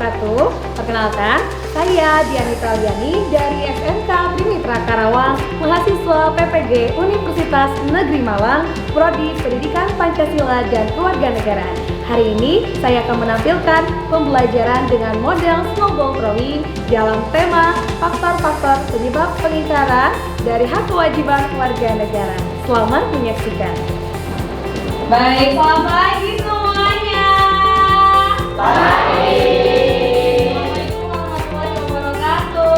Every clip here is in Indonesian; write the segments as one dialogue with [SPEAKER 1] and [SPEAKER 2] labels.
[SPEAKER 1] wabarakatuh. Perkenalkan, saya Diani Taliani dari SMK Trimitra Karawang, mahasiswa PPG Universitas Negeri Malang, Prodi Pendidikan Pancasila dan Kewarganegaraan. Hari ini saya akan menampilkan pembelajaran dengan model snowball drawing dalam tema faktor-faktor penyebab pengingkaran dari hak kewajiban warga negara. Selamat menyaksikan. Baik, selamat pagi semuanya.
[SPEAKER 2] Pagi.
[SPEAKER 1] Assalamualaikum warahmatullahi wabarakatuh.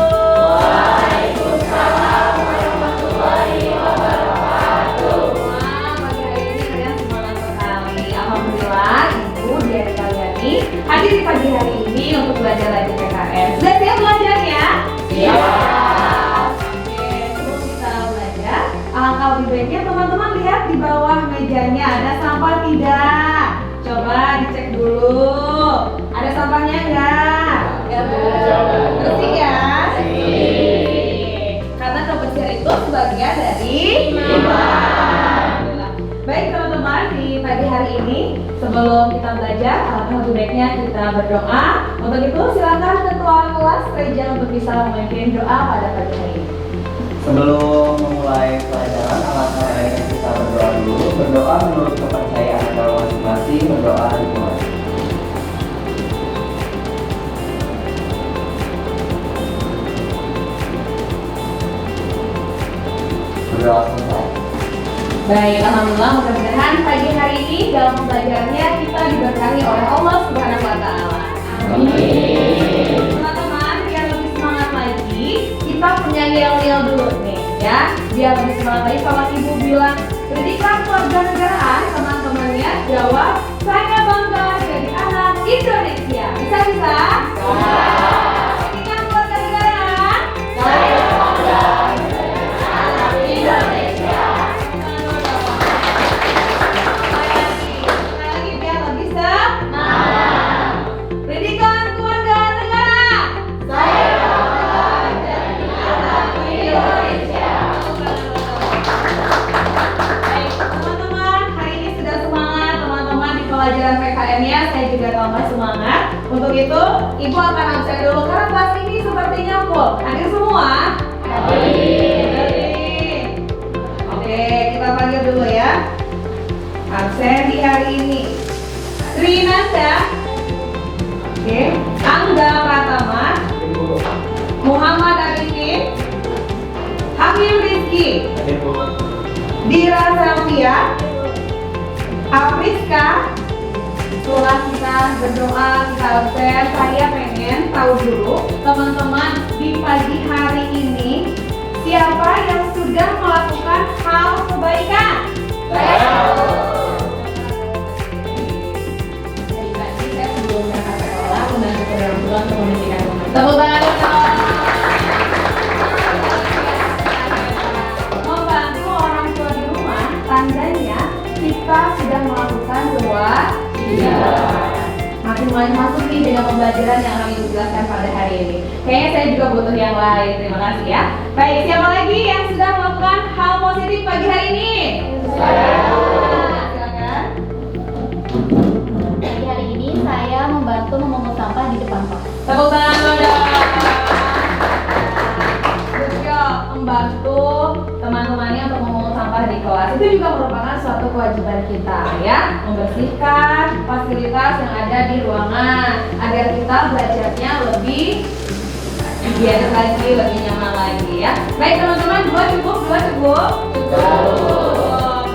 [SPEAKER 2] Waalaikumsalam warahmatullahi wabarakatuh.
[SPEAKER 1] Wah, pagi hari ini kalian semangat sekali. Alhamdulillah, Ibu Diani Taliani hadir di pagi hari ini untuk belajar lagi PKN. Sudah siap belajarnya?
[SPEAKER 2] Siap.
[SPEAKER 1] Oke, sebelum kita belajar, alangkah lebih baiknya teman-teman lihat di bawah mejanya ada sampah tidak? Coba dicek dulu. Ada sampahnya enggak? Bersih ya? Karena kebersihan itu sebagian dari iman. Baik teman-teman, di pagi hari ini sebelum kita belajar, alangkah lebih baiknya kita berdoa. Untuk itu silakan ketua kelas Reja untuk bisa memimpin doa pada pagi hari ini.
[SPEAKER 2] Sebelum memulai pelajaran, alangkah baiknya kita berdoa dulu. Berdoa menurut kepercayaan agama masing-masing. Berdoa dimulai. Berdoa selesai.
[SPEAKER 1] Baik, alhamdulillah mudah-mudahan pagi hari ini dalam pembelajarannya kita diberkahi oleh Allah Subhanahu wa taala.
[SPEAKER 2] Amin.
[SPEAKER 1] Teman-teman, biar lebih semangat lagi, kita punya yel-yel dulu nih ya. Biar lebih semangat lagi kalau Ibu bilang pendidikan kewarganegaraan, teman-temannya jawab saya bangga jadi anak Indonesia. Bisa? Pendidikan kewarganegaraan.
[SPEAKER 2] Saya bangga menjadi anak Indonesia.
[SPEAKER 1] Lagi biar lebih semangat. Pendidikan kewarganegaraan.
[SPEAKER 2] Saya bangga menjadi anak Indonesia.
[SPEAKER 1] Baik, teman-teman, hari ini sudah semangat. Teman-teman di pelajaran PKN-nya saya juga tambah semangat. Untuk itu, Ibu akan absen dulu karena kelas ini sepertinya full. Hadir semua? Hadir. Oke, kita panggil dulu ya. Absen di hari ini. Trinanda. Oke. Angga Pratama. Muhammad Arifin. Hamim Rizky. Dira Safia. Afriska. Setelah kita berdoa, kita absen, saya pengen tahu dulu teman-teman di pagi hari ini siapa yang sudah melakukan hal kebaikan? Tadi pagi saya sebelum berangkat sekolah membantu saudara pulang untuk membersihkan rumah. Tepuk tangan teman-teman. Membantu orang tua di rumah, tandanya kita sudah melakukan kewajiban. Makin mulai masuk nih dengan pembelajaran yang kami jelaskan pada hari ini. Kayaknya saya juga butuh yang lain. Terima kasih ya. Baik, siapa lagi yang sudah melakukan hal positif pagi hari ini? Silakan.
[SPEAKER 3] Pagi hari ini saya membantu memungut sampah di depan kos.
[SPEAKER 1] Tepuk tangan dulu. Good job, membantu teman-temannya untuk memungut sampah di kelas. Itu juga merupakan suatu kewajiban kita ya, membersihkan fasilitas yang ada di ruangan agar kita belajarnya lebih biar lagi, lebih nyaman lagi ya. Baik teman-teman, dua cukup.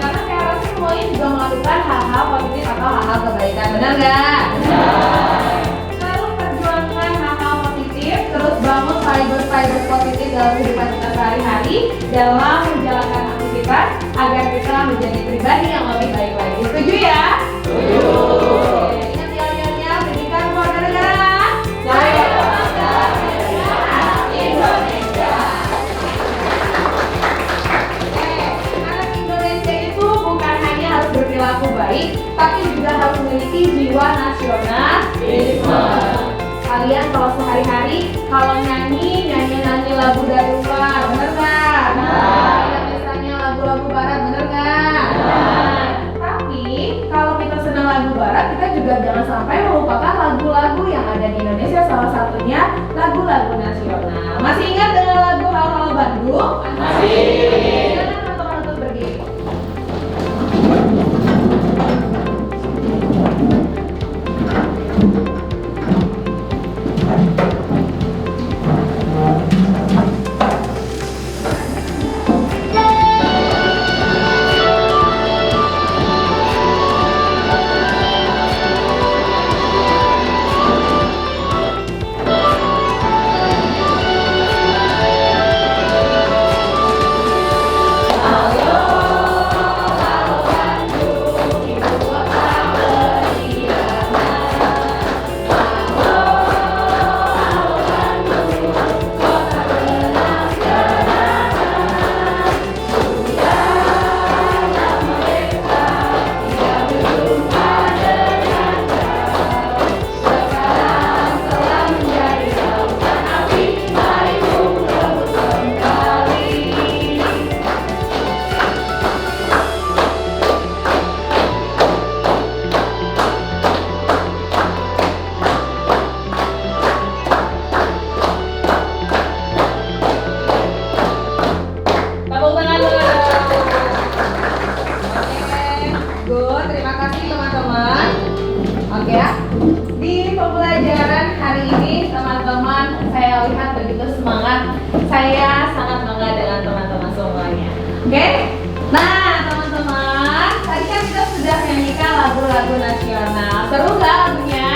[SPEAKER 1] Karena saya rasa semuanya juga melakukan hal-hal positif atau hal-hal kebaikan, benar nggak? Selalu perjuangkan hal-hal positif, terus bangun fiber positif dalam kehidupan kita sehari-hari dalam menjalankan aktivitas agar kita menjadi pribadi yang lebih baik lagi. Setuju ya? Oke, ingat yel-yelnya, pendidikan kewarganegaraan. Saya bangga menjadi anak Indonesia. Anak Indonesia itu bukan hanya harus berperilaku baik, tapi juga harus memiliki jiwa nasionalisme. Kalian kalau sehari-hari kalau nyanyi lagu dari luar, bener nggak? Misalnya lagu-lagu barat, bener nggak? Tapi kalau kita senang lagu barat, kita juga jangan sampai melupakan lagu-lagu yang ada di Indonesia lagu-lagu nasional. Masih ingat dengan lagu Hal-Hal Bandung? Masih. Silakan teman-teman untuk berdiri. Tepuk tangan dulu. Oke, good. Terima kasih teman-teman. Oke ya. Di pembelajaran hari ini teman-teman saya lihat begitu semangat. Saya sangat bangga dengan teman-teman semuanya. Oke. Nah teman-teman, tadi kan kita sudah menyanyikan lagu-lagu nasional. Seru nggak lagunya?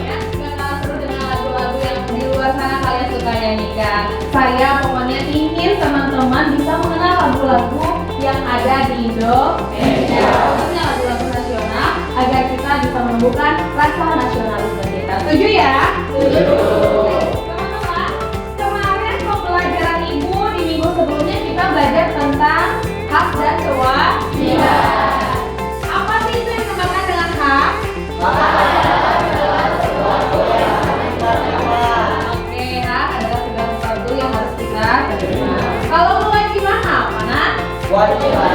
[SPEAKER 1] Ya, nggak kalah seru dengan lagu-lagu yang di luar sana kalian suka nyanyikan. Saya pokoknya ingin teman-teman bisa mengenal lagu-lagu yang ada di Indonesia, khususnya lagu-lagu nasional, agar kita bisa menumbuhkan rasa nasionalisme kita. Setuju ya? Setuju. Teman-teman, kemarin pembelajaran Ibu di minggu sebelumnya kita belajar tentang hak dan kewajiban. Apa sih itu yang dinamakan dengan hak? Oke, hak adalah segala sesuatu yang harus kita terima. Kalau kewajiban apa, Nak?
[SPEAKER 2] Kewajiban.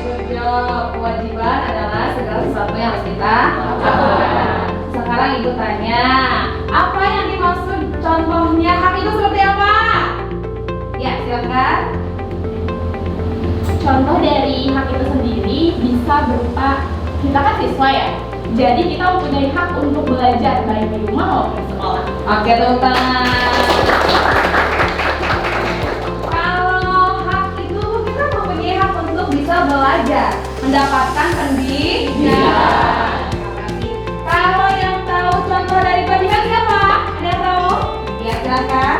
[SPEAKER 1] Good job. Kewajiban adalah segala sesuatu yang harus kita lakukan. Sekarang Ibu tanya, apa yang dimaksud contohnya hak itu seperti apa? Ya, silakan.
[SPEAKER 3] Contoh dari hak itu sendiri bisa berupa kita kan siswa ya. Jadi kita mempunyai hak untuk belajar baik di rumah maupun di sekolah.
[SPEAKER 1] Oke, tepuk tangan. Kalau hak itu kita mempunyai hak untuk bisa belajar, mendapatkan pendidikan. Terima kasih. Kalau yang tahu contoh dari kewajiban siapa? Ada yang tahu? Ya, silakan.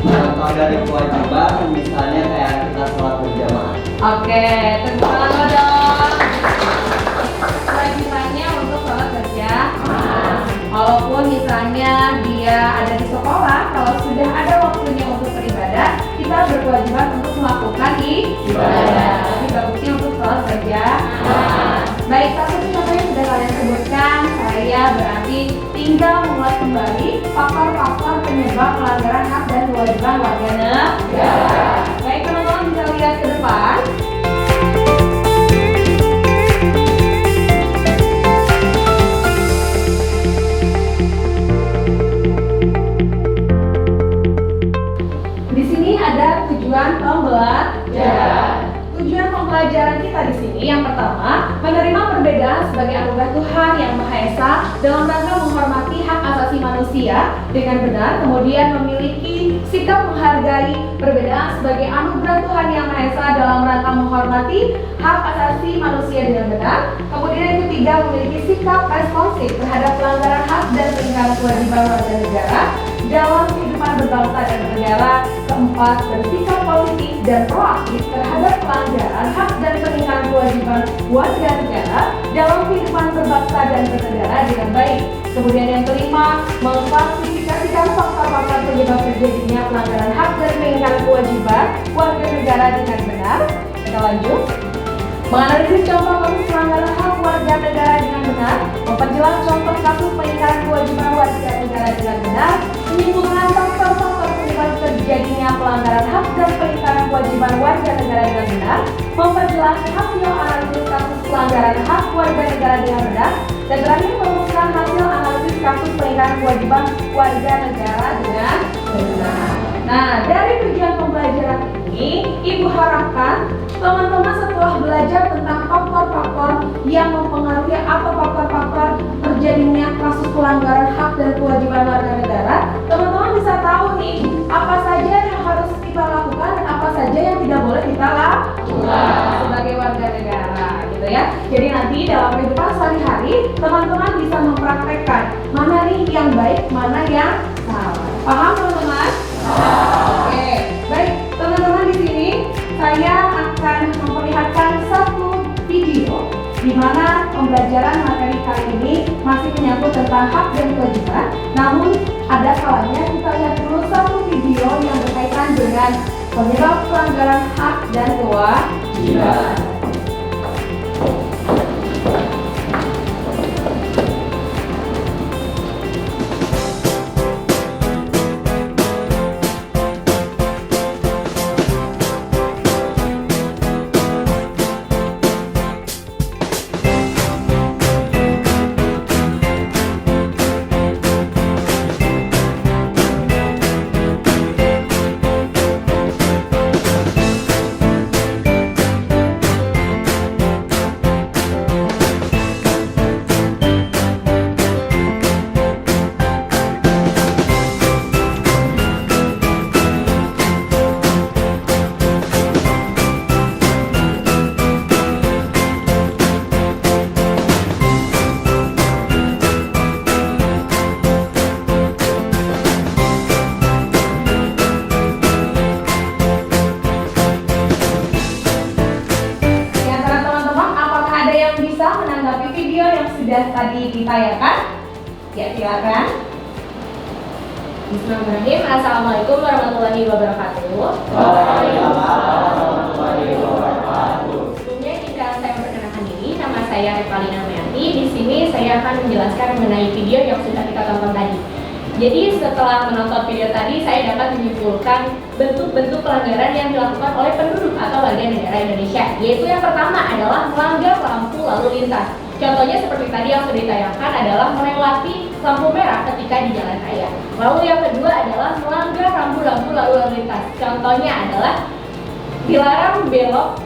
[SPEAKER 2] Contoh dari kewajiban misalnya kayak kita sholat berjamaah.
[SPEAKER 1] Oke, tepuk tangan dong. Kewajibannya untuk sholat berjamaah. Walaupun misalnya dia ada di sekolah, kalau sudah ada waktunya untuk beribadah, kita berkewajiban untuk melakukan ibadah. Tapi bagusnya untuk sholat berjamaah. Baik, satu contoh yang sudah kalian sebutkan, saya berarti tinggal mengulas kembali faktor-faktor penyebab pelanggaran hak dan kewajiban warga negara. Baik, teman-teman bisa lihat ke depan. Di sini ada tujuan pembelajaran. Tujuan pembelajaran kita di sini yang pertama, menerima perbedaan sebagai anugerah Tuhan yang Maha Esa dalam rangka menghormati hak asasi manusia dengan benar, kemudian memiliki sikap menghargai perbedaan sebagai anugerah Tuhan yang Maha Esa dalam rangka menghormati hak asasi manusia dengan benar. Kemudian yang ketiga, memiliki sikap responsif terhadap pelanggaran hak dan pelanggaran kewajiban warga negara dalam kehidupan berbangsa dan bernegara. Keempat, bersikap positif dan proaktif terhadap pelanggaran hak dan pelanggaran kewajiban warga negara dalam kehidupan berbangsa dan bernegara dengan baik. Kemudian yang kelima, mengklasifikasikan faktor-faktor penyebab terjadinya pelanggaran hak dan pelanggaran kewajiban warga negara dengan benar. Kita lanjut. Menganalisis contoh kasus pelanggaran hak warga negara dengan benar, memperjelas contoh kasus pelanggaran kewajiban warga negara dengan benar, menyimpulkan faktor-faktor penyebab terjadinya pelanggaran hak dan pelanggaran kewajiban warga negara dengan benar, memperjelas hasil analisis kasus pelanggaran hak warga negara dengan benar, dan terakhir merumuskan hasil analisis kasus pelanggaran kewajiban warga negara dengan benar. Nah, dari tujuan pembelajaran ini, Ibu harapkan teman-teman setelah belajar tentang faktor-faktor yang mempengaruhi atau faktor-faktor terjadinya kasus pelanggaran hak dan kewajiban warga negara, teman-teman bisa tahu nih apa saja yang harus kita lakukan dan apa saja yang tidak boleh kita lakukan sebagai warga negara, gitu ya. Jadi nanti dalam kehidupan sehari-hari teman-teman bisa mempraktekkan mana nih yang baik, mana yang salah. Paham teman-teman? Oke, baik teman-teman, di sini saya akan memperlihatkan satu video di mana pembelajaran materi kali ini masih menyangkut tentang hak dan kewajiban. Namun ada kalanya kita lihat dulu satu video yang berkaitan dengan penyebab pelanggaran hak dan kewajiban. Tadi ditayangkan, ya silakan.
[SPEAKER 4] Bismillahirrahmanirrahim. Assalamualaikum warahmatullahi wabarakatuh. Sebelumnya jika saya memperkenalkan diri, nama saya Revalina Meyanti. Di sini saya akan menjelaskan mengenai video yang sudah kita tonton tadi. Jadi setelah menonton video tadi, saya dapat menyimpulkan bentuk-bentuk pelanggaran yang dilakukan oleh penduduk atau warga negara Indonesia. Yaitu yang pertama adalah melanggar lampu lalu lintas. Contohnya seperti tadi yang sudah ditayangkan adalah melewati lampu merah ketika di jalan raya. Lalu yang kedua adalah melanggar rambu-rambu lalu lintas. Contohnya adalah dilarang belok,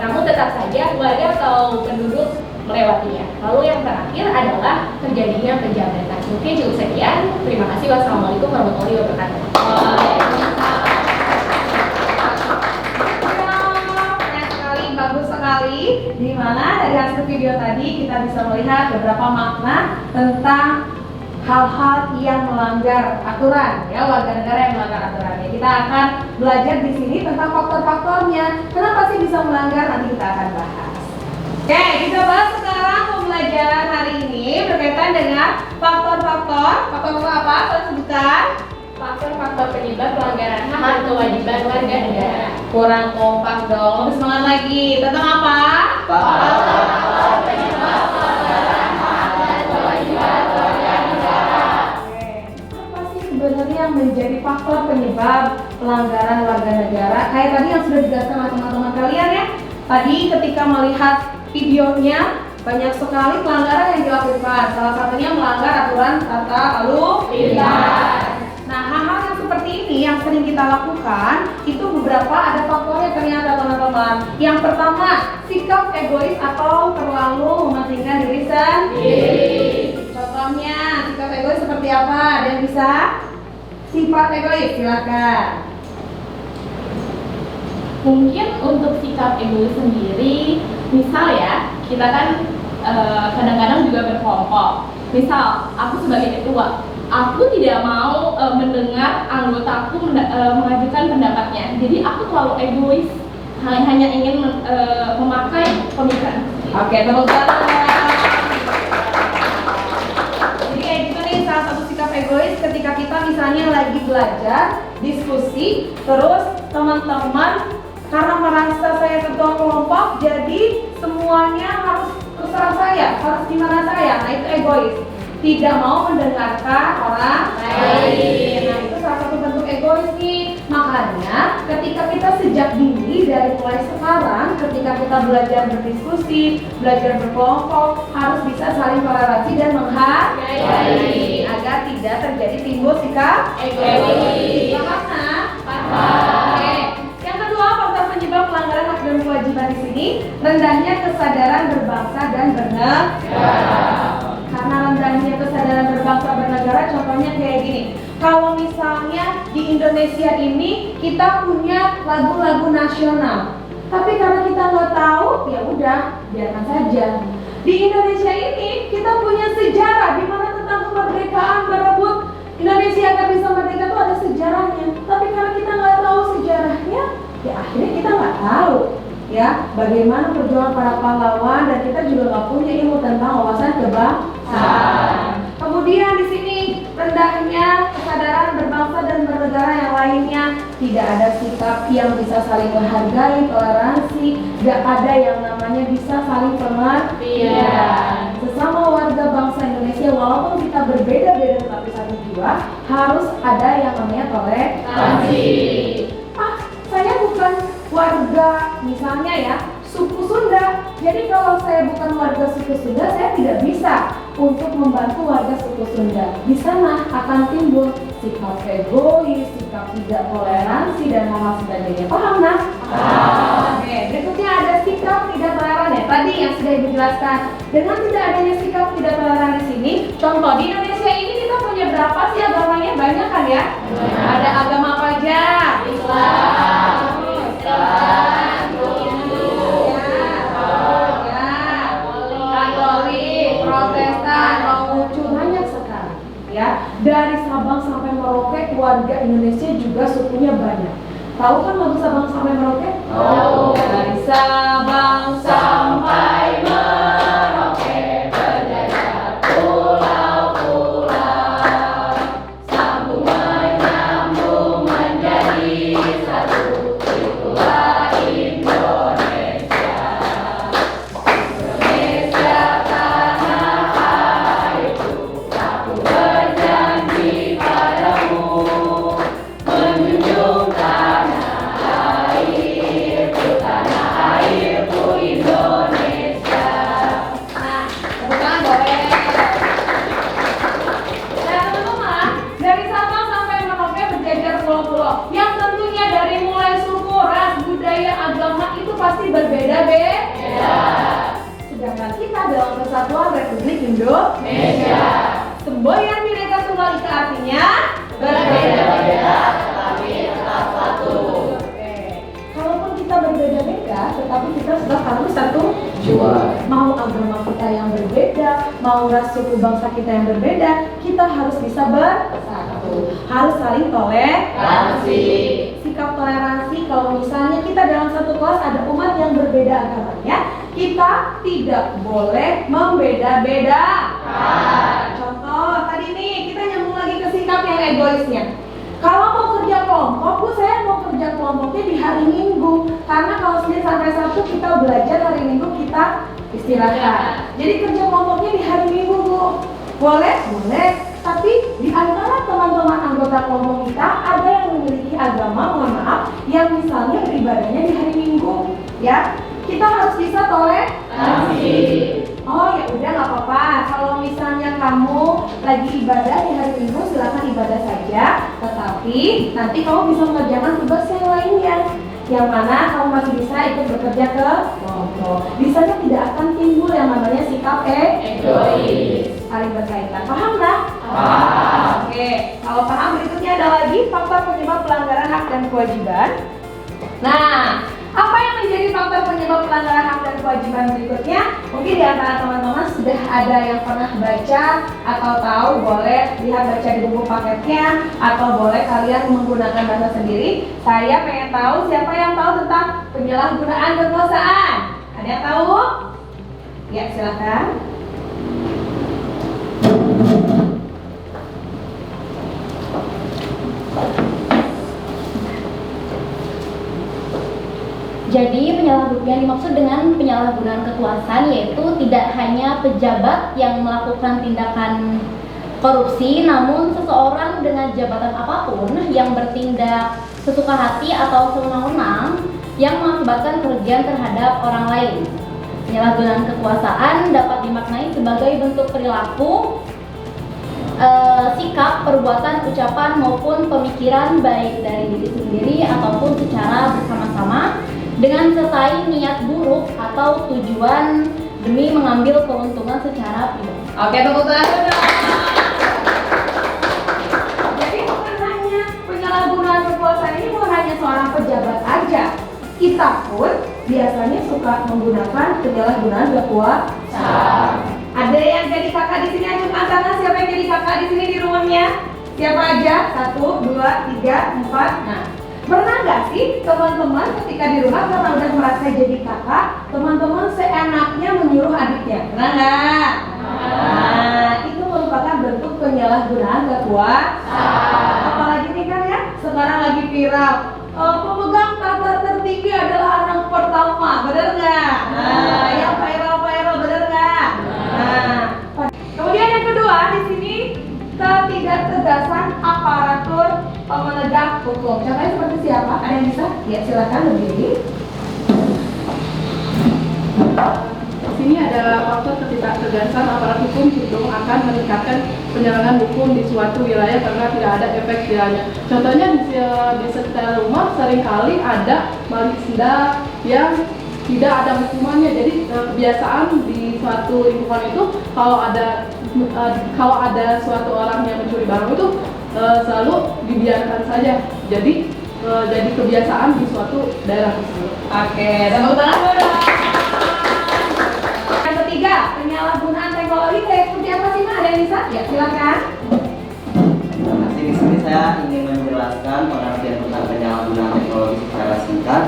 [SPEAKER 4] namun tetap saja warga atau penduduk melewatinya. Lalu yang terakhir adalah terjadinya penjambretan. Mungkin cukup sekian. Terima kasih. Wassalamualaikum warahmatullahi wabarakatuh.
[SPEAKER 1] Bagus sekali, di mana dari hasil video tadi kita bisa melihat beberapa makna tentang hal-hal yang melanggar aturan, ya, warga negara yang melanggar aturannya. Kita akan belajar di sini tentang faktor-faktornya. Kenapa sih bisa melanggar? Nanti kita akan bahas. Oke, kita bahas sekarang pembelajaran hari ini berkaitan dengan faktor-faktor. Faktor apa? Saya sebutkan.
[SPEAKER 4] Faktor-faktor penyebab pelanggaran hak dan kewajiban warga negara.
[SPEAKER 1] Kurang kompak dong, lebih semangat lagi. Tentang apa?
[SPEAKER 4] Faktor-faktor penyebab pelanggaran hak dan kewajiban warga negara.
[SPEAKER 1] Apa sih sebenarnya yang menjadi faktor penyebab pelanggaran warga negara? Kayak tadi yang sudah dijelaskan oleh teman-teman kalian ya. Tadi ketika melihat videonya, banyak sekali pelanggaran yang dilakukan. Salah satunya melanggar aturan tata lalu lintas. Nah, hal-hal yang seperti ini yang sering kita lakukan, itu beberapa ada faktornya ternyata teman-teman. Yang pertama, sikap egois atau terlalu mementingkan diri sendiri. Contohnya, sikap egois seperti apa? Ada yang bisa? Sifat egois, silakan.
[SPEAKER 3] Mungkin untuk sikap egois sendiri, misal ya, kita kan kadang-kadang juga berkelompok. Misal, aku sebagai ketua, aku tidak mau mendengar anggotaku mengajukan pendapatnya. Jadi aku terlalu egois, hanya ingin memakai pemikiran.
[SPEAKER 1] Oke, tepuk tangan. Jadi kayak gitu nih, salah satu sikap egois ketika kita misalnya lagi belajar, diskusi, terus teman-teman karena merasa saya ketua kelompok, jadi semuanya harus terserah saya, harus gimana saya. Nah, itu egois. Tidak mau mendengarkan orang lain. Nah, itu salah salah satu bentuk egois nih. Makanya ketika kita sejak dini dari mulai sekarang, ketika kita belajar berdiskusi, belajar berkelompok, harus bisa saling toleransi dan menghargai agar tidak terjadi timbul sikap egois. Paham? Oke. Yang kedua, faktor penyebab pelanggaran hak dan kewajiban di sini rendahnya kesadaran berbangsa dan bernegara. Karena rendahnya kesadaran berbangsa bernegara, contohnya kayak gini. Kalau misalnya di Indonesia ini kita punya lagu-lagu nasional, tapi karena kita nggak tahu, ya udah biarkan saja. Di Indonesia ini kita punya sejarah di mana tentang kemerdekaan berebut Indonesia agar bisa merdeka itu ada sejarahnya. Tapi karena kita nggak tahu sejarahnya, ya akhirnya kita nggak tahu ya bagaimana perjuangan para pahlawan, dan kita juga nggak punya ilmu tentang wawasan kebangsaan. Kemudian di sini rendahnya kesadaran berbangsa dan bernegara yang lainnya, tidak ada sikap yang bisa saling menghargai, toleransi, gak ada yang namanya bisa saling pengertian. Sesama warga bangsa Indonesia, walaupun kita berbeda-beda tetapi satu jiwa, harus ada yang namanya toleransi. Saya bukan warga misalnya ya suku Sunda, jadi kalau saya bukan warga suku Sunda, saya tidak bisa untuk membantu warga suku Sunda. Di sana akan timbul sikap egois, sikap tidak toleransi dan hal-hal sebagainya. Paham nah? Oke, berikutnya ada sikap tidak toleran ya. Tadi yang sudah Ibu jelaskan. Dengan tidak adanya sikap tidak toleran di sini, contoh di Indonesia ini kita punya berapa sih agamanya? Banyak kan ya? Ada agama apa aja? Islam, Protestan, Konghucu, banyak sekali ya. Dari Sabang sampai Merauke, keluarga Indonesia juga sukunya banyak. Tahu kan lagu Sabang sampai Merauke? Tahu. Dari Sabang sampai Merauke, berjajah pulau-pulau, sambung menyambung menjadi satu, itulah Indonesia. Indonesia tanah airku, aku berjanji padamu, menjunjung tanah airku Indonesia. Nah, tepuk tangan boleh. Nah teman-teman, dari Sabang sampai Merauke berjajar pulau-pulau, yang tentunya dari mulai suku, ras, budaya, agama itu pasti berbeda-beda. Sedangkan kita dalam Kesatuan Republik Indonesia, semboyan Bhinneka Tunggal Ika artinya berbeda-beda tetapi tetap satu. Oke. Kalaupun kita berbeda-beda, tetapi kita sudah harus satu jiwa. Mau agama kita yang berbeda, mau ras suku bangsa kita yang berbeda, kita harus bisa bersatu. Harus saling toleransi. Sikap toleransi, kalau misalnya kita dalam satu kelas ada umat yang berbeda agamanya, kita tidak boleh membeda-bedakan. Contoh tadi nih, kita nyambung lagi ke sikap yang egoisnya. Kalau mau kerja kelompok, Bu, saya mau kerja kelompoknya di hari Minggu, karena kalau Senin sampai Sabtu kita belajar, hari Minggu kita istirahat. Jadi kerja kelompoknya di hari Minggu, Bu. Boleh? Boleh. Tapi di antara teman-teman anggota kelompok kita ada yang memiliki agama, mohon maaf, yang misalnya beribadahnya di hari Minggu, ya. Kita harus bisa toleransi. Oh ya udah nggak apa-apa. Kalau misalnya kamu lagi ibadah di hari Minggu, silakan ibadah saja. Tetapi nanti kamu bisa mengerjakan tugas yang lainnya, yang mana kamu masih bisa ikut bekerja ke kelompok. Di sana tidak akan timbul yang namanya sikap egois. Saling berkaitan. Paham nggak? Paham. Oke. Kalau paham, berikutnya ada lagi faktor penyebab pelanggaran hak dan kewajiban. Nah, apa yang menjadi faktor penyebab pelanggaran hak dan kewajiban berikutnya? Mungkin di antara teman-teman sudah ada yang pernah baca atau tahu, boleh lihat baca di buku paketnya, atau boleh kalian menggunakan bahasa sendiri. Saya pengen tahu siapa yang tahu tentang penyalahgunaan kekuasaan. Ada yang tahu? Ya, silakan.
[SPEAKER 5] Jadi yang dimaksud dengan penyalahgunaan kekuasaan yaitu tidak hanya pejabat yang melakukan tindakan korupsi, namun seseorang dengan jabatan apapun yang bertindak sesuka hati atau sewenang-wenang yang mengakibatkan kerugian terhadap orang lain. Penyalahgunaan kekuasaan dapat dimaknai sebagai bentuk perilaku, sikap, perbuatan, ucapan maupun pemikiran baik dari diri sendiri ataupun secara bersama-sama dengan sertai niat buruk atau tujuan demi mengambil keuntungan secara pribadi.
[SPEAKER 1] Oke, tepuk tangan dulu. Jadi bukan hanya penyalahgunaan kekuasaan ini bukan hanya seorang pejabat aja. Kita pun biasanya suka menggunakan penyalahgunaan kekuasaan. Ada yang jadi kakak di sini, angkat tangan. Siapa yang jadi kakak di sini di rumahnya? Siapa aja? 1, 2, 3, 4. Nah, pernah nggak sih teman-teman ketika di rumah karena udah merasa jadi kakak, teman-teman seenaknya menyuruh adiknya? Pernah nggak? Nah, itu merupakan bentuk penyalahgunaan kekuasaan. Apalagi nih kan ya, sekarang lagi viral. Pemegang tahta tertinggi adalah anak pertama, benar nggak? Nah, yang viral, benar nggak? Nah, kemudian yang kedua di sini ketidaktegasan aparatur penegak hukum. Contohnya seperti siapa? Ada yang bisa? Ya, silakan berdiri.
[SPEAKER 6] Di sini ada faktor ketidaktegasan aparat hukum cenderung akan meningkatkan penyelenggaraan hukum di suatu wilayah karena tidak ada efek jerahnya. Contohnya di sekitar rumah seringkali ada malinda yang tidak ada hukumannya. Jadi kebiasaan di suatu lingkungan itu kalau ada suatu orang yang mencuri barang itu selalu dibiarkan saja. Jadi kebiasaan di suatu daerah tersebut.
[SPEAKER 1] Oke, tepuk tangan dulu. Yang ketiga, penyalahgunaan teknologi kayak seperti apa sih, Ma? Ada yang bisa? Ya, silakan.
[SPEAKER 2] Masih di sini saya ingin menjelaskan pengertian tentang penyalahgunaan teknologi secara singkat.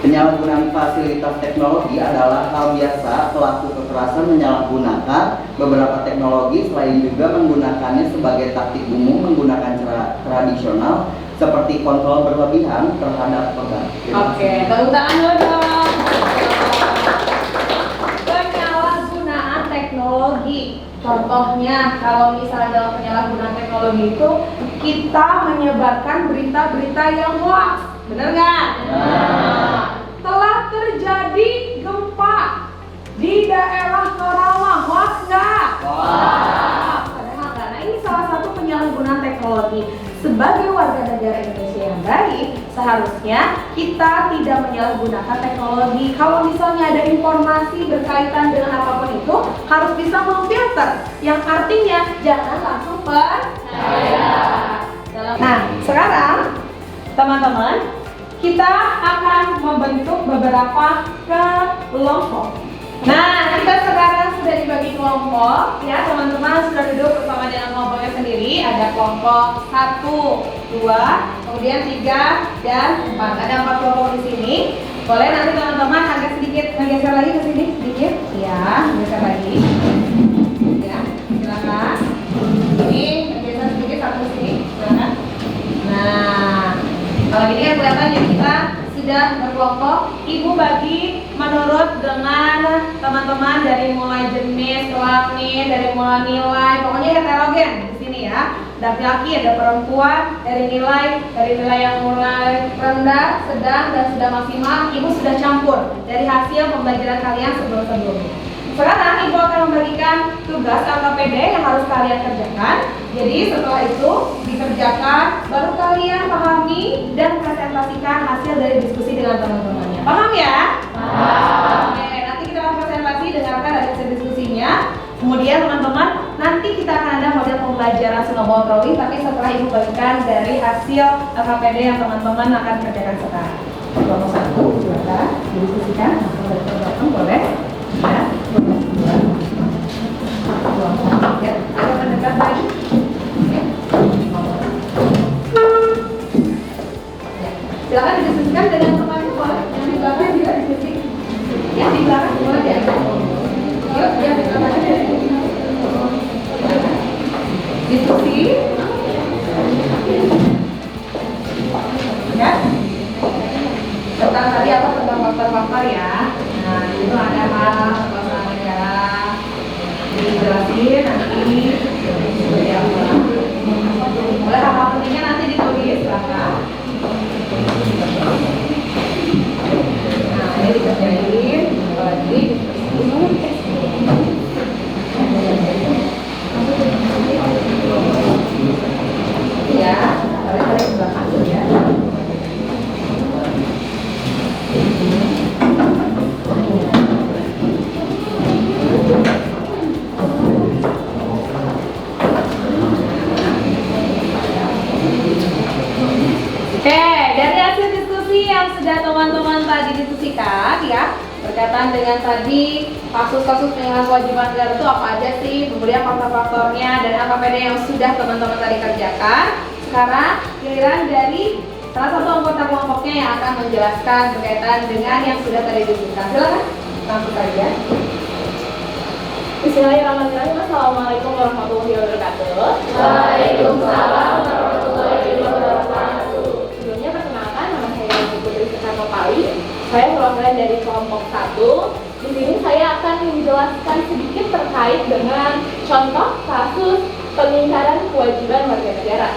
[SPEAKER 2] Penyalahgunaan fasilitas teknologi adalah hal biasa pelaku kekerasan menyalahgunakan beberapa teknologi selain juga menggunakannya sebagai taktik umum menggunakan cara tradisional seperti kontrol berlebihan terhadap korban.
[SPEAKER 1] Oke, tepuk tangan dulu dong. Penyalahgunaan teknologi. Contohnya, kalau misalnya dalam penyalahgunaan teknologi itu kita menyebarkan berita-berita yang hoax, benar nggak? Nah, telah terjadi gempa di daerah Karawang, hoax nggak? Hoax. Padahal nggak. Nah, ini salah satu penyalahgunaan teknologi. Sebagai warga negara Indonesia yang baik, seharusnya kita tidak menyalahgunakan teknologi. Kalau misalnya ada informasi berkaitan dengan apapun itu, harus bisa memfilter. Yang artinya jangan langsung percaya. Nah, sekarang teman-teman, kita akan membentuk beberapa kelompok. Nah, kita sekarang sudah dibagi kelompok, ya teman-teman sudah duduk bersama dengan kelompoknya sendiri. Ada kelompok 1, 2, kemudian 3 dan 4. Ada 4 kelompok di sini. Boleh nanti teman-teman agak sedikit menggeser lagi ke sini sedikit, ya, geser lagi. Ya, silakan. Ini geser sedikit satu sini, silakan. Nah, kalau gini kan kelihatan ya kita sudah berkelompok. Ibu bagi menurut dengan teman-teman dari mulai jenis kelamin, dari mulai nilai, pokoknya heterogen di sini ya. Ada laki-laki, ada perempuan, dari nilai yang mulai rendah, sedang dan sudah maksimal. Ibu sudah campur dari hasil pembelajaran kalian sebelum-sebelumnya. Sekarang ibu akan membagikan tugas LKPD yang harus kalian kerjakan. Jadi setelah itu dikerjakan, baru kalian pahami dan presentasikan hasil dari diskusi dengan teman-temannya. Paham ya? Paham. Oke, nanti kita akan presentasi, dengarkan dari hasil diskusinya. Kemudian teman-teman, nanti kita akan ada model pembelajaran snowball drawing, tapi setelah ibu bagikan dari hasil LKPD yang teman-teman akan kerjakan sekarang. Kelompok 1, silakan didiskusikan. Dari belakang boleh. Ya, ya, agak mendekat lagi. Silakan didiskusikan dengan teman boleh. Yang di belakang juga diskusi. Ya, di belakang boleh ya. Yuk, ya di belakang aja. Diskusi. Ya. Tentang tadi apa tentang faktor-faktor ya. Nah, itu ada hal Ya, kalian balik ke belakang dulu ya. Oke, dari hasil diskusi yang sudah teman-teman tadi diskusikan ya, berkaitan dengan tadi kasus-kasus penyelenggaraan kewajiban negara itu apa aja sih, kemudian faktor-faktornya dan AKPD yang sudah teman-teman tadi kerjakan. Sekarang giliran dari salah satu anggota kelompoknya yang akan menjelaskan berkaitan dengan yang sudah tadi diskusikan. Silakan, langsung saja.
[SPEAKER 3] Bismillahirrahmanirrahim. Assalamualaikum warahmatullahi wabarakatuh.
[SPEAKER 4] Waalaikumsalam warahmatullahi
[SPEAKER 3] wabarakatuh. Sebelumnya perkenalkan, nama saya Putri Soekarno Pali. Saya perwakilan dari kelompok 1. Di sini saya akan menjelaskan sedikit terkait dengan contoh kasus pengingkaran kewajiban warga negara.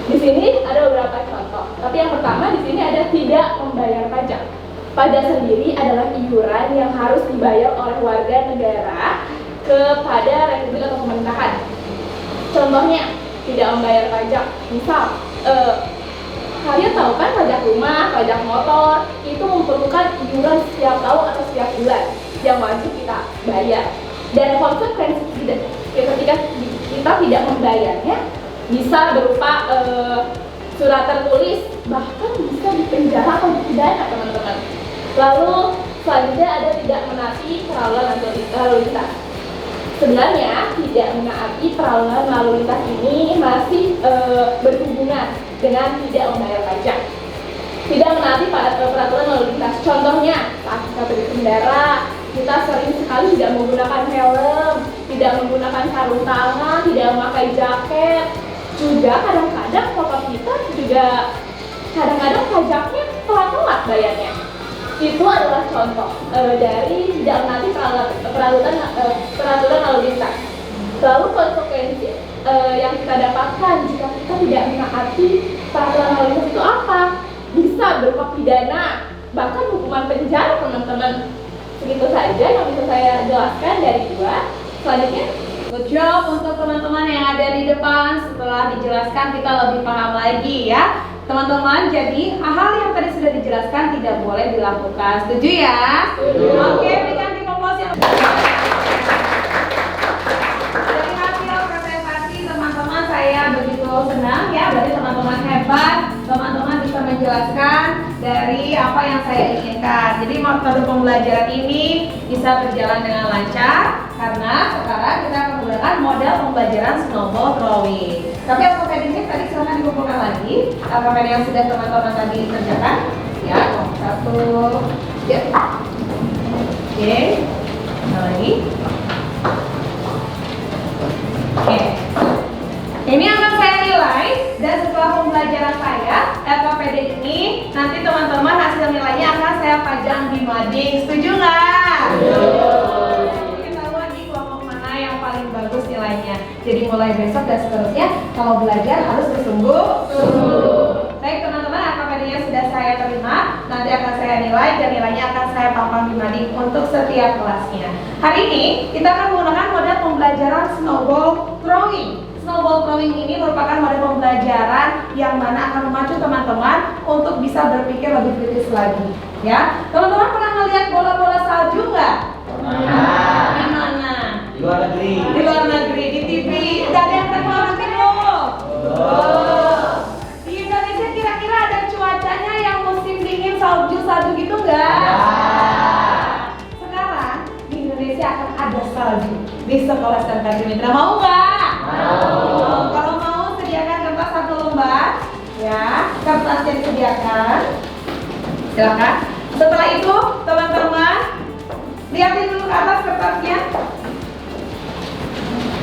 [SPEAKER 3] Di sini ada beberapa contoh, tapi yang pertama di sini ada tidak membayar pajak. Pajak sendiri adalah iuran yang harus dibayar oleh warga negara kepada republik atau pemerintahan. Contohnya, tidak membayar pajak. Misal, kalian tahu kan pajak rumah, pajak motor, itu memerlukan iuran setiap tahun atau setiap bulan yang wajib kita bayar. Dan konsekuensi ketika kita tidak membayarnya bisa berupa surat tertulis, bahkan bisa dipenjara atau dipidana, teman-teman. Lalu selanjutnya ada tidak menaati peraturan lalu lintas. Sebenarnya tidak menaati peraturan lalu lintas ini masih berhubungan dengan tidak membayar pajak. Tidak menaati peraturan lalu lintas. Contohnya saat kita berkendara, kita sering sekali tidak menggunakan helm, tidak menggunakan sarung tangan, tidak memakai jaket. Juga kadang-kadang motor kita juga kadang-kadang pajaknya telat bayarnya. Itu adalah contoh dari tidak menaati peraturan lalu lintas. Lalu konsekuensi yang kita dapatkan jika kita tidak menaati peraturan lalu lintas itu apa? Bisa berupa pidana, bahkan hukuman penjara, teman-teman. Segitu saja yang bisa saya jelaskan dari dua. Selanjutnya,
[SPEAKER 1] good job untuk teman-teman yang ada di depan. Setelah dijelaskan kita lebih paham lagi ya teman-teman. Jadi hal yang tadi sudah dijelaskan tidak boleh dilakukan. Setuju ya? Oke, berikan aplaus yang dari hasil presentasi teman-teman, saya begitu senang ya. Berarti teman-teman hebat, teman-teman bisa menjelaskan dari apa yang saya inginkan. Jadi metode pembelajaran ini bisa berjalan dengan lancar karena sekarang kita akan menggunakan model pembelajaran snowball drawing. Tapi AKPD-nya tadi silahkan dikumpulkan lagi. AKPD yang sudah teman-teman tadi kerjakan. Ya, satu. Ya. Oke. Satu lagi. Oke. Ini akan saya nilai dan setelah pembelajaran saya AKPD ini nanti teman-teman hasil nilainya akan saya pajang di mading. Setuju nggak? Bagus nilainya. Jadi mulai besok dan seterusnya kalau belajar harus bersungguh-sungguh. Baik teman-teman, AKPD-nya sudah saya terima. Nanti akan saya nilai dan nilainya akan saya pampang di mading untuk setiap kelasnya. Hari ini kita akan menggunakan model pembelajaran snowball drawing. Snowball drawing ini merupakan model pembelajaran yang mana akan memacu teman-teman untuk bisa berpikir lebih kritis lagi. Ya, teman-teman pernah melihat bola-bola salju nggak? Di mana?
[SPEAKER 2] Di luar negeri.
[SPEAKER 1] Di luar negeri, di TV. Nggak ada yang pernah keluar negeri loh. Di Indonesia kira-kira ada cuacanya yang musim dingin salju-salju gitu nggak? Sekarang di Indonesia akan ada salju di sekolah SMK Trimitra. Mau nggak? Mau. Kalau mau sediakan kertas 1 lembar. Ya, kertasnya disediakan. Silakan. Setelah itu teman-teman lihatin dulu ke atas kertasnya.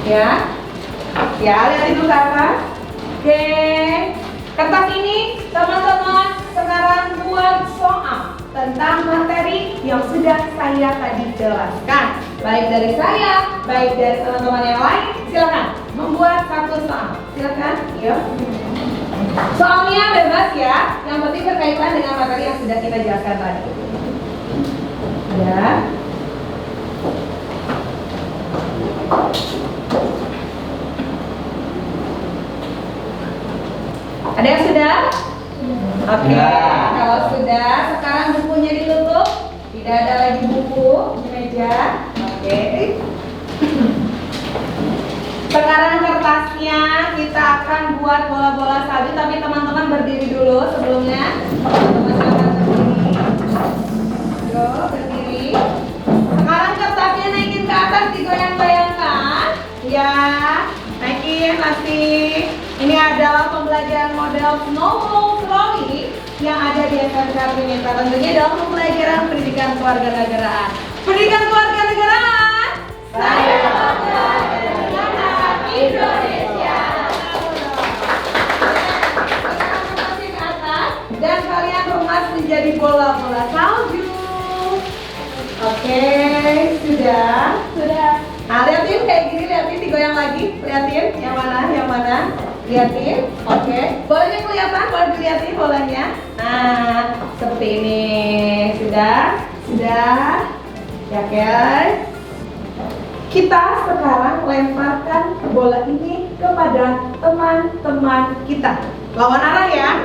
[SPEAKER 1] Ya, lihatin dulu ke atas. Oke, kertas ini teman-teman sekarang buat soal tentang materi yang sudah saya tadi jelaskan. Baik dari saya, baik dari teman-teman yang lain. Silakan membuat 1 soal. Silakan, yuk. Soalnya bebas ya, yang penting berkaitan dengan materi yang sudah kita jelaskan tadi. Ya. sudah? Oke,
[SPEAKER 2] Ya.
[SPEAKER 1] kalau sudah, sekarang bukunya ditutup. Tidak ada lagi buku di meja. Oke. Sekarang kertasnya kita akan buat bola-bola salju, tapi teman-teman berdiri dulu sebelumnya. Teman-teman silakan berdiri. Yo, berdiri. Sekarang kertasnya naikin ke atas, digoyang-goyangkan. Ya, naikin masih. Ini adalah pembelajaran model snowball trolley yang ada di SMK Trinitra. Tentunya dalam pembelajaran pendidikan kewarganegaraan. Pendidikan kewarganegaraan. Saya bangga dengan anak Indonesia. Masih ke atas dan kalian rumas menjadi bola-bola salju. Oke, sudah. Nah, liatin kayak gini, liatin digoyang lagi, liatin yang mana, liatin. Oke, bolanya kelihatan, boleh dilihatin bolanya. Nah, seperti ini, sudah, ya guys. Kita sekarang lemparkan bola ini kepada teman-teman kita. Lawan arah ya.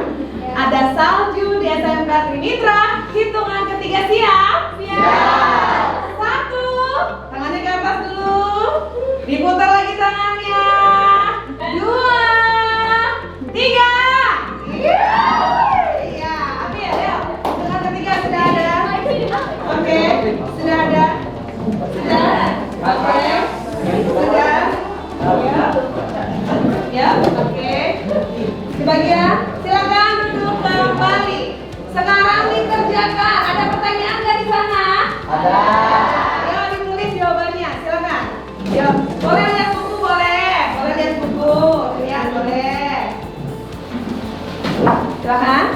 [SPEAKER 1] Ada salju di SMK Trinitra. Hitungan ketiga siap? Siap. 1, tangannya ke atas dulu. Diputar lagi tangannya. 2, 3. Iya, Abi ya. Hitungan ketiga sudah ada. Oke, sudah ada. Oke, sudah. Ya, oke. Sebagian, silakan duduk kembali. Sekarang dikerjakan. Ada pertanyaan nggak di sana?
[SPEAKER 2] Ada.
[SPEAKER 1] Ya, ditulis jawabannya. Silakan. Ya, boleh lihat buku, boleh lihat buku. Lihat, boleh. Silakan.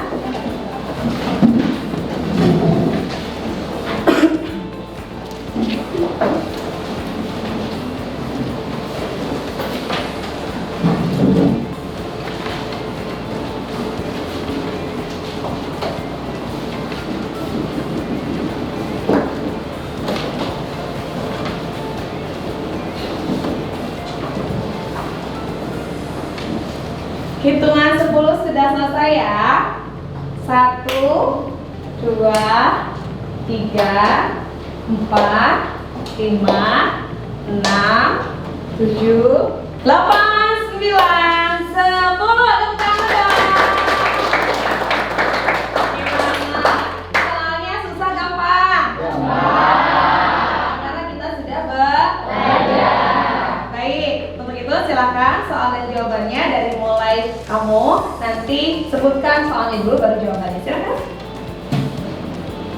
[SPEAKER 1] Hitungan 10 sudah selesai ya. 1, 2, 3, 4, 5, 6, 7, 8, 9, 10. Tepuk tangan dong. Gimana? Soalnya susah gampang? Karena kita sudah belajar. Baik, untuk itu silakan soal dan jawabannya dari mulai kamu. Nanti sebutkan soalnya dulu baru jawabannya. Silakan.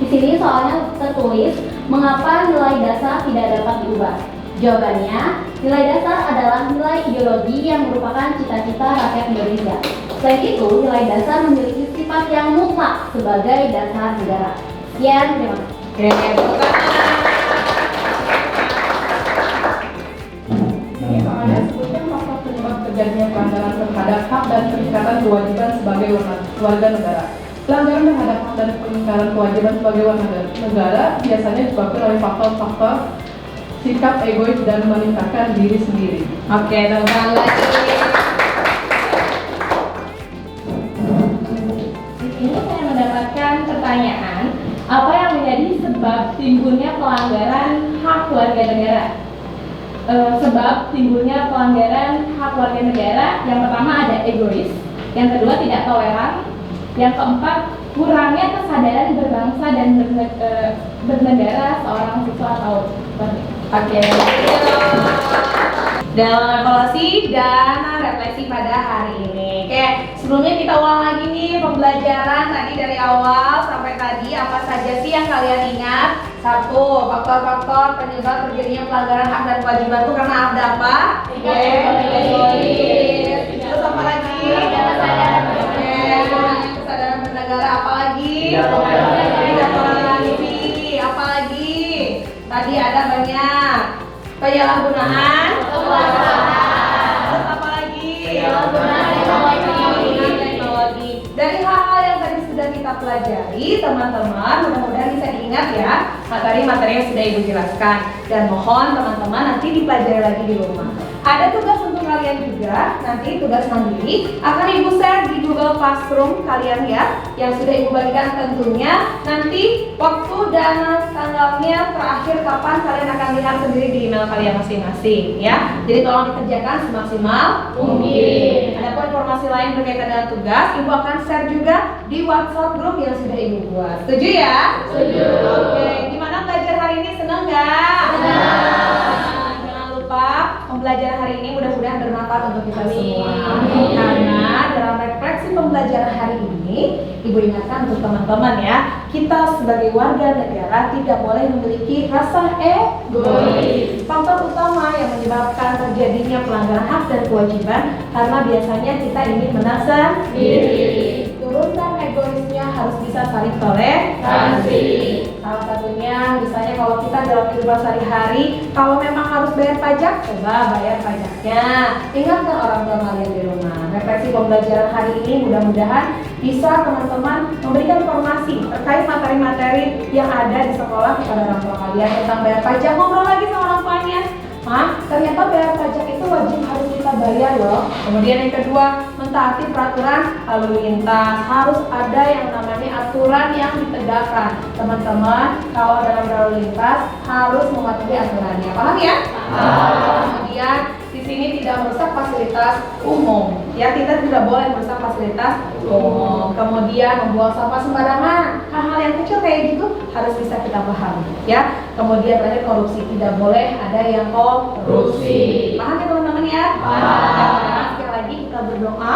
[SPEAKER 5] Di sini soalnya tertulis, mengapa nilai dasar tidak dapat diubah? Jawabannya, nilai dasar adalah nilai ideologi yang merupakan cita-cita rakyat Indonesia. Selain itu, nilai dasar memiliki sifat yang mutlak sebagai dasar negara. Sekian, terima kasih.
[SPEAKER 1] Oke, tepuk tangan.
[SPEAKER 6] Ini soalnya sebutkan faktor penyebab terjadinya pelanggaran terhadap hak dan peningkatan kewajiban sebagai warga negara. Pelanggaran terhadap hak dan peningkatan kewajiban sebagai warga negara biasanya disebabkan oleh faktor-faktor sikap egois dan meningkatkan diri sendiri.
[SPEAKER 1] Oke, tepuk tangan lagi.
[SPEAKER 3] Di sini saya mendapatkan pertanyaan, apa yang menjadi sebab timbulnya pelanggaran hak warga negara? Sebab timbulnya pelanggaran hak warga negara, yang pertama ada egois, yang kedua tidak toleran, yang keempat kurangnya kesadaran berbangsa dan bernegara seorang siswa atau warga.
[SPEAKER 1] Oke. Dalam evaluasi dan refleksi pada hari ini. Oke, sebelumnya kita ulang lagi nih pembelajaran tadi dari awal sampai tadi apa saja sih yang kalian ingat? 1, faktor-faktor penyebab terjadinya pelanggaran hak dan kewajiban itu karena ada apa? Egois. Terus apa lagi? Kesadaran bernegara. Apa lagi? Tidak toleransi. Apa lagi? Tadi ada banyak penyalahgunaan kekuasaan. Terus apa lagi? Penyalahgunaan teknologi. Dari hal-hal yang tadi sudah kita pelajari, teman-teman, mudah-mudahan bisa diingat ya. materi-materi yang sudah Ibu jelaskan. Dan mohon teman-teman nanti dipelajari lagi di rumah. Ada tugas untuk kalian juga, nanti tugas mandiri akan Ibu share di Google Classroom kalian ya, yang sudah Ibu bagikan tentunya. Nanti waktu dan tanggalnya terakhir kapan kalian akan lihat sendiri di email kalian masing-masing ya. Jadi tolong dikerjakan semaksimal mungkin. Ada pun informasi lain berkaitan dengan tugas, Ibu akan share juga di WhatsApp grup yang sudah Ibu buat. Setuju ya? Setuju. Oke, gimana belajar hari ini, senang nggak? Jangan lupa pembelajaran hari ini mudah-mudahan bermanfaat untuk kita semua. Karena dalam refleksi pembelajaran hari ini, Ibu ingatkan untuk teman-teman ya, kita sebagai warga negara tidak boleh memiliki rasa egois. Faktor utama yang menyebabkan terjadinya pelanggaran hak dan kewajiban karena biasanya kita ingin menang sendiri. Turunkan egoisnya, harus bisa saling toleransi. Salah satunya misalnya kalau kita dalam kehidupan sehari-hari, kalau memang harus bayar pajak, coba bayar pajaknya. Ingatkan orang tua kalian di rumah. Refleksi pembelajaran hari ini mudah-mudahan bisa teman-teman memberikan informasi terkait materi-materi yang ada di sekolah kepada orang tua kalian tentang bayar pajak. Ngobrol lagi sama orang tuanya. Ternyata bayar pajak itu wajib harus kita bayar loh. Kemudian yang kedua, mentaati peraturan lalu lintas. Harus ada yang namanya aturan yang ditegakkan. Teman-teman, kalau dalam lalu lintas harus mematuhi aturannya. Paham ya? Kemudian di sini tidak merusak fasilitas umum. Ya, kita tidak boleh merusak fasilitas umum. Kemudian membuang sampah sembarangan. Hal-hal yang kecil kayak gitu harus bisa kita pahami. Ya. Kemudian terakhir korupsi, tidak boleh ada yang korupsi. Paham ya teman-teman ya? Paham. Sekali lagi kita berdoa.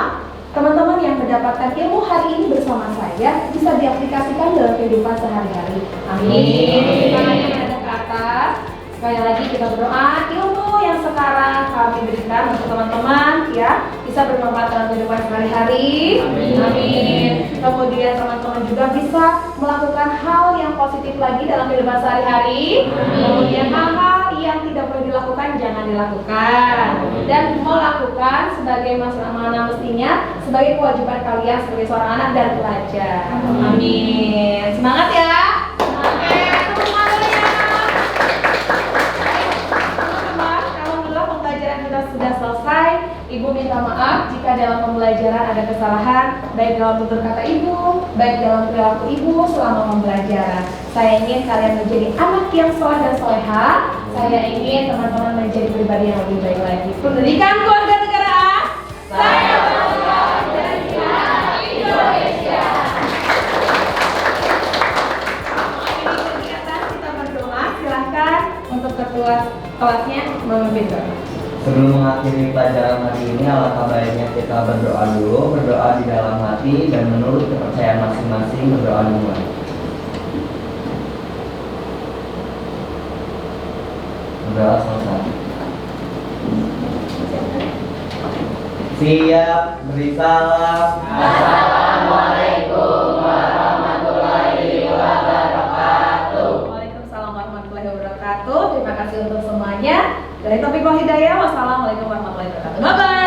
[SPEAKER 1] Teman-teman yang mendapatkan ilmu hari ini bersama saya bisa diaplikasikan dalam kehidupan sehari-hari. Amin. Tangannya menghadap ke atas. Sekali lagi kita berdoa, ilmu yang sekarang kami berikan untuk teman-teman ya bisa bermanfaat dalam kehidupan sehari-hari. Amin. Kemudian teman-teman juga bisa melakukan hal yang positif lagi dalam kehidupan sehari-hari. Kemudian hal-hal yang tidak perlu dilakukan jangan dilakukan dan melakukan sebagai mana mestinya sebagai kewajiban kalian sebagai seorang anak dan pelajar. Amin. Semangat ya. Sudah selesai, Ibu minta maaf jika dalam pembelajaran ada kesalahan, baik dalam tutur kata Ibu, baik dalam perilaku Ibu selama pembelajaran. Saya ingin kalian menjadi anak yang soleh dan soleha. Saya ingin teman-teman menjadi pribadi yang lebih baik lagi. Pendidikan keluarga negaraan. Saya bangga dari Indonesia. Ini kegiatan kita berdoa. Silahkan untuk ketua kelasnya memimpin doa.
[SPEAKER 2] Sebelum mengakhiri pelajaran hari ini, alangkah baiknya kita berdoa dulu, berdoa di dalam hati dan menurut kepercayaan masing-masing, berdoa dimulai. Berdoa selesai. Siap, beri salam. Assalamualaikum warahmatullahi wabarakatuh.
[SPEAKER 1] Waalaikumsalam warahmatullahi wabarakatuh. Terima kasih untuk semuanya. Dari Taufiq wal Hidayah, wassalamualaikum warahmatullahi wabarakatuh. Bye bye.